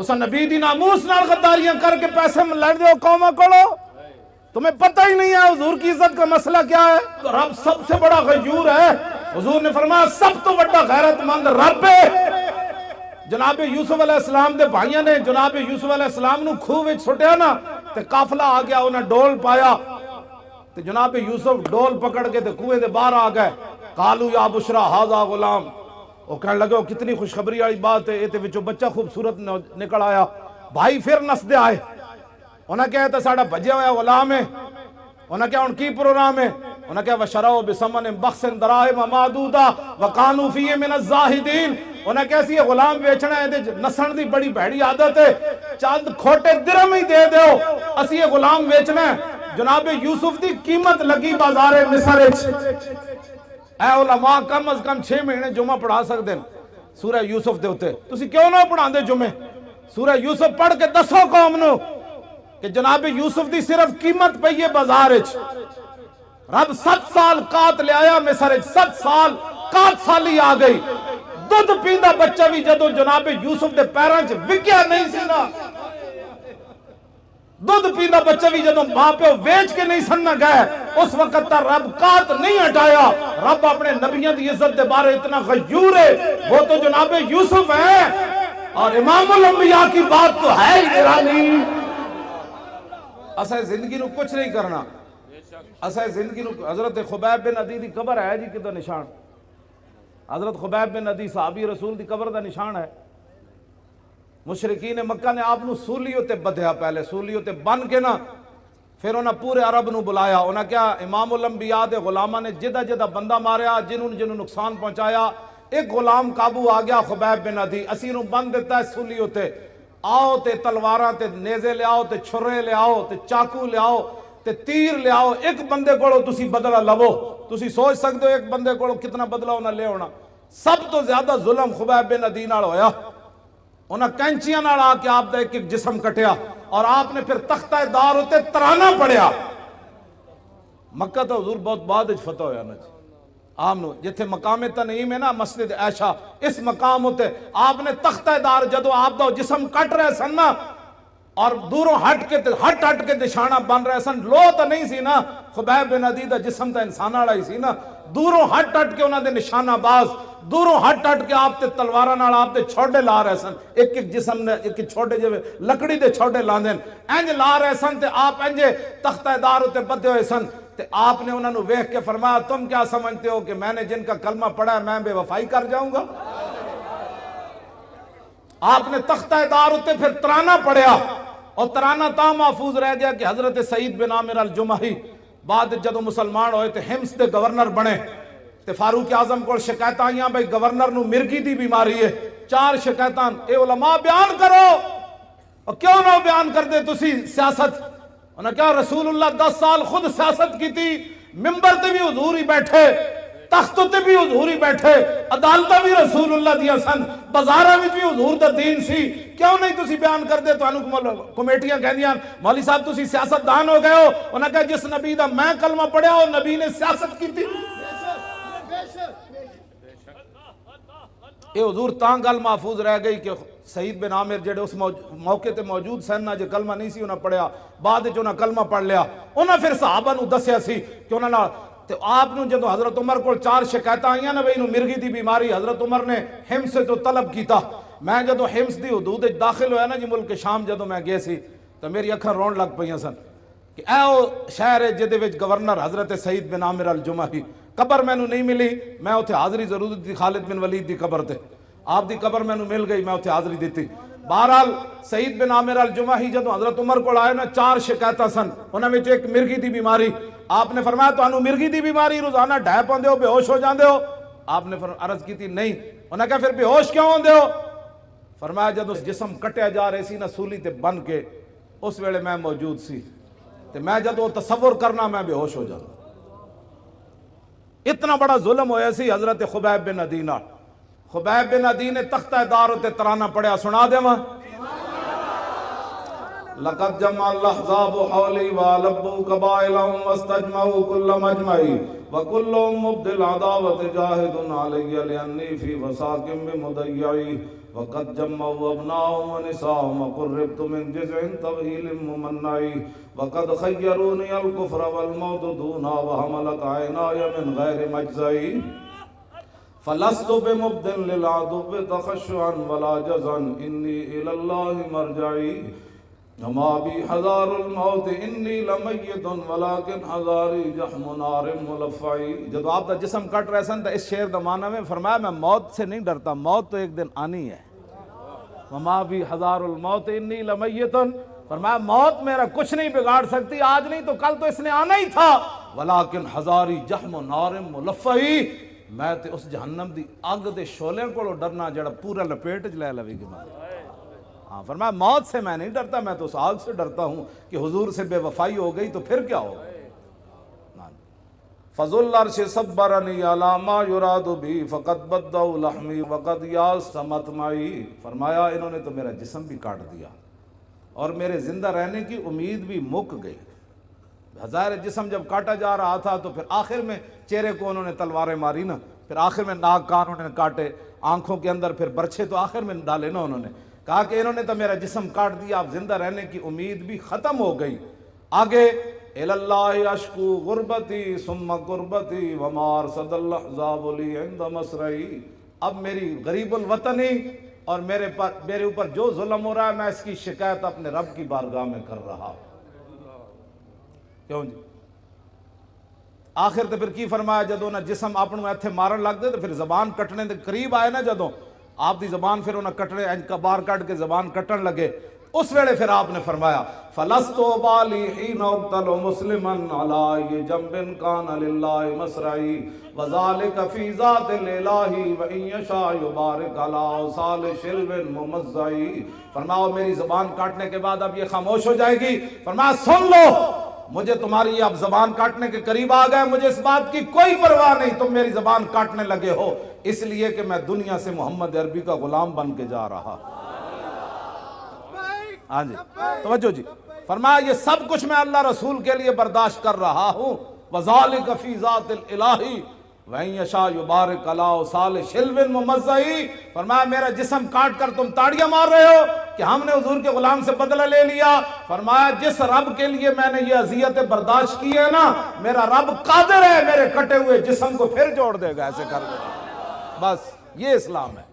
تسا نبی دی ناموس نال غداریاں کر کے پیسے لڑ دے ہو قوماں کولو، تمہیں پتہ ہی نہیں ہے حضور کی عزت کا مسئلہ کیا ہے. تو رب سب سے بڑا غیور ہے. حضور نے فرمایا سب تو بڑا غیرت مند رب ہے. جناب یوسف علیہ السلام دے بھائیاں نے جناب یوسف علیہ السلام نو کھوہ وچ سٹیا نا تے قافلہ آ گیا، انہیں ڈول پایا تے جناب یوسف ڈول پکڑ کے تے کنویں دے باہر آ گئے. قالو یا بشرا ھذا غلام، وہ کہنے لگے وہ کتنی خوشخبری والی بات ہے، یہ وچوں بچہ خوبصورت نکل آیا. بھائی پھر نسدے آئے، انہیں کہا تو ساڑا بھجیا ہوا غلام ہے. انہیں کہا ان کی پروگرام ہے. انہیں کہا وَشَرَوْا بِثَمَنٍ بَخْسٍ دَرَاهِمَ مَعْدُودَةٍ وَكَانُوا فِيهِ مِنَ الزَّاهِدِينَ. انہیں کہا یہ غلام بیچنا ہے، نسن دی بڑی بھیڑی عادت ہے، چند کھوٹے درہم ہی دے دیو اسی یہ غلام بیچنا ہے. جناب یوسف دی قیمت لگی بازار مصر وچ. اے علماء کم از کم 6 مہینے جمعہ پڑھا سکتے ہیں سورہ یوسف دے ہوتے، تسی کیوں نہ پڑھاندے جمعے؟ سورہ یوسف پڑھ کے دسو قوم نو کہ جناب یوسف دی صرف قیمت پئی ہے بازار وچ. رب 7 سال قات لے آیا مصر وچ، 7 سال قات سالی آ گئی. دودھ پیندا بچہ بھی جدو جناب یوسف دے پیراں وچ وکیا نہیں سی نا، دودھ پیندا بچہ بھی جدو ماں پیو ویچ کے نہیں سننا گئے، اس وقت تا رب قات نہیں ہٹایا. رب اپنے نبیوں دی عزت دے بارے اتنا غیور ہے، وہ تو جناب یوسف ہے. اور امام الانبیاء کی بات تو ہے ہی نرالی. اسے زندگی نو کچھ نہیں کرنا، اسے زندگی نو. حضرت خبیب بن عدی دی قبر ہے جی کدھر نشان؟ حضرت خبیب بن عدی صحابی رسول دی قبر دا نشان ہے. مشرکین مکہ نے آپ نو سولیوں تے بدھیا، پہلے سولیوں تے بن کے نا پھر انہاں پورے عرب نو بلایا. انہاں کیا امام الانبیاء دے غلامہ نے جدہ جدہ بندہ ماریا، جنہوں نقصان پہنچایا. ایک غلام قابو آ گیا خبیب بن عدی، اسی نو بند دیتا ہے سولیوں تے. آؤ تے تلواراں تے نیزے لے آؤ تے چھرے لے آؤ تے چاقو لے آؤ تے تیر لے آؤ. ایک بندے کوڑو تسی بدلہ لو. تسی سوچ سکتے ہو ایک بندے کوڑو کتنا بدلہ انہاں لے ہونا. سب تو زیادہ ظلم خبیب بن عدی نال ہویا. انہاں کینچیاں نال آ کے آپ دا ایک ایک جسم کٹیا اور آپ نے پھر تختہ دار ہوتے ترانہ پڑھیا. مکہ تو حضور بہت بعد اچ فتح ہویا نا جی. آمنو جتھے مقام تنعیم ہے نا مسجد عائشہ، اس مقام ہوتے آپ نے تختہ دار جدو آپ دا جسم کٹ رہے سن نا اور دوروں ہٹ کے نشانہ بن رہے سن. لو تو نہیں سی نا، خبیب بن عدی دا جسم تا انسان والا ہی سی نا. دوروں ہٹ کے انہاں دے نشانہ باز، دوروں ہٹ کے آپ تے تلواراں نال آپ تے چھوڑے لا رہے سن. ایک ایک جسم نے ایک چھوڑے جو لکڑی دے چھوڑے لاندے انج لا رہے سن تے آپ انج تختہ دار ہوتے بدھے ہوئے سن. تے آپ نے انہوں نے ویکھ کے فرمایا تم کیا سمجھتے ہو کہ میں نے جن کا کلمہ پڑھا ہے میں بے وفائی کر جاؤں گا؟ آپ نے تختہ دار ہوتے پھر ترانہ پڑھیا اور ترانہ تا محفوظ رہ گیا کہ حضرت سعید بن عامر الجمحی بعد جدو مسلمان ہوئے تے حمص دے گورنر بنے تے فاروق اعظم کو شکایت آئیاں بھئی گورنر نو مرگی دی بیماری ہے. 4 شکایتان اے علماء بیان کرو. اور کیوں نہ بیان کر دے تسی سیاست؟ انہاں کیا رسول اللہ 10 سال خود سیاست کی تھی، ممبر تے بھی حضور ہی بیٹھے، تخت تے بھی حضور ہی بیٹھے، عدالتہ بھی رسول اللہ دیا سن، بازارہ بھی حضور دا دین سی. کیوں نہیں تسی بیان کر دے؟ تو انہوں کمیٹیاں کہہ دیاں مولوی صاحب تسی سیاست دان ہو گئے ہو. انہاں کہا جس نبی دا میں کلمہ پڑھیا ہو نبی نے سیاست کی تھی. یہ حضور تاں گل محفوظ رہ گئی کہ سعید بن عامر جڑے اس موقع تے موجود سن نہ جو کلمہ نہیں سی انہاں پڑھیا، بعد جو انہاں کلمہ پڑھ لیا. انہاں پھر صحابہ نو دسیا سی کہ انہاں نہ تے آپ نو جدو حضرت عمر کو 4 شکایتاں آئیاں نا بھئی انہوں مرگی دی بیماری، حضرت عمر نے حمص سے تو طلب کیتا. میں جدو حمص دی حدود داخل ہویا نا جی ملک شام جدو میں گئے سی تو میری اکھاں رون لگ پئیاں سن کہ اے او شہر ہے جدے وچ گورنر حضرت سعید بن عامر الجمحی. قبر میں نو نہیں ملی، میں اتھے حاضری ضرور دی خالد بن ولید دی قبر تے، آپ دی قبر میں نو مل گئی، میں اتھے حاضری دیتی. بہرحال سعید بن عامر الجمحی جدو حضرت عمر کو آئے نا 4 شکایتاں سن، انہاں وچ ایک مرگی دی بیماری. آپ نے فرمایا تو انہوں مرگی دی بیماری روزانہ ڈھائے پاندے ہو، بے ہوش ہو جاندے ہو؟ آپ نے عرض کی تھی نہیں. انہاں کہا پھر بے ہوش کیوں ہوندے ہو؟ فرمایا جدو جسم کٹیا جا رہے سی نا سولی تے بن کے اس ویلے میں موجود سی تے میں جدو تصور کرنا میں بے ہوش ہو جانا. اتنا بڑا ظلم ہویا سی حضرت خبیب بن عدی نال. خبیب بن عدی نے تختہ دار ہوتے ترانہ پڑھیا، سنا دے ماں. لقد جمع الاحزاب حولی والبوا قبائلهم واستجمعوا كل مجمعی وكلهم مبدل عداوت جاہد علی لانی فی وساق بمضیعی وقد جمعوا ابناهم ونساهم وقربت من جزع طويل ممنعي وقد خيروني الكفر والموت دونا وحملت عيناي من غير مجزعي فلست بمبد للعدو تخشعا ولا جزعا إني إلى الله مرجعي وما بي حذار الموت انی لمیت ولیکن حذاری جحم نار ملفعی. جب آپ کا جسم کٹ رہے سن تو اس شعر دا معنی میں فرمایا میں موت سے نہیں ڈرتا، موت تو ایک دن آنی ہے. وما بی حذار الموت انی لمیت، فرمایا موت میرا کچھ نہیں بگاڑ سکتی، آج نہیں تو کل تو اس نے آنا ہی تھا. ولیکن حذاری جحم نار ملفعی، میں تے اس جہنم دی اگ دے شعلے کو ڈرنا جڑا پورا لپیٹ چ لے لوی گی. ہاں فرمایا موت سے میں نہیں ڈرتا، میں تو اس آگ سے ڈرتا ہوں کہ حضور سے بے وفائی ہو گئی تو پھر کیا ہوگا. فضل العرش صبرنی علی ما یراد بی فقد بدوا لحمی وقد یاس مطمعی. فرمایا انہوں نے تو میرا جسم بھی کاٹ دیا اور میرے زندہ رہنے کی امید بھی مک گئی. ہزار جسم جب کاٹا جا رہا تھا تو پھر آخر میں چہرے کو انہوں نے تلواریں ماری نا، پھر آخر میں ناک کان انہوں نے کاٹے، آنکھوں کے اندر پھر برچھے تو آخر میں ڈالے نا. انہوں نے کہا کہ انہوں نے تو میرا جسم کاٹ دیا، اب زندہ رہنے کی امید بھی ختم ہو گئی. آگے الاللہ اشکو غربتی ثم قربتی وما ارصد الاحزاب لی عند مسرعی. اب میری غریب الوطنی اور میرے اوپر جو ظلم ہو رہا ہے میں اس کی شکایت اپنے رب کی بارگاہ میں کر رہا. کیوں جی؟ آخر تو پھر کی فرمایا جدوں نہ جسم اپنوں ایتھے مارن لگ دے تو پھر زبان کٹنے دے قریب آئے نا، جدوں آپ دی زبان پھر انہیں کٹنے کا بار کٹ کے زبان کٹن لگے، اس ویلے پھر آپ نے فرمایا فَلَسْتُ بَالِي حِينَ اُقْتَلُ مُسْلِمًا عَلَىٰ جَنْبٍ كَانَ لِلَّهِ مَسْرَعِي وَذَلِكَ فِي ذَاتِ الْإِلَٰهِ وَإِن يَشَاء يُبَارِكْ عَلَىٰ أَوْصَالِ شِلْوٍ مُمَزَّعِي. فرمایا میری زبان کاٹنے کے بعد اب یہ خاموش ہو جائے گی. فرمایا سن لو، مجھے تمہاری اب زبان کاٹنے کے قریب آ گئے، مجھے اس بات کی کوئی پرواہ نہیں تم میری زبان کاٹنے لگے ہو، اس لیے کہ میں دنیا سے محمد عربی کا غلام بن کے جا رہا. ہاں جی توجہ جی. فرمایا یہ سب کچھ میں اللہ رسول کے لیے برداشت کر رہا ہوں. وَذَلِكَ فِي ذَاتِ الْإِلَٰهِ وَإِن يَشَاء يُبَارِكْ عَلَىٰ أَوْصَالِ شِلْوٍ مُمَزَّعِي. فرمایا میرا جسم کاٹ کر تم تاڑیاں مار رہے ہو کہ ہم نے حضور کے غلام سے بدلہ لے لیا. فرمایا جس رب کے لیے میں نے یہ اذیتیں برداشت کی ہے نا، میرا رب قادر ہے میرے کٹے ہوئے جسم کو پھر جوڑ دے گا ایسے کر کے. بس یہ اسلام ہے.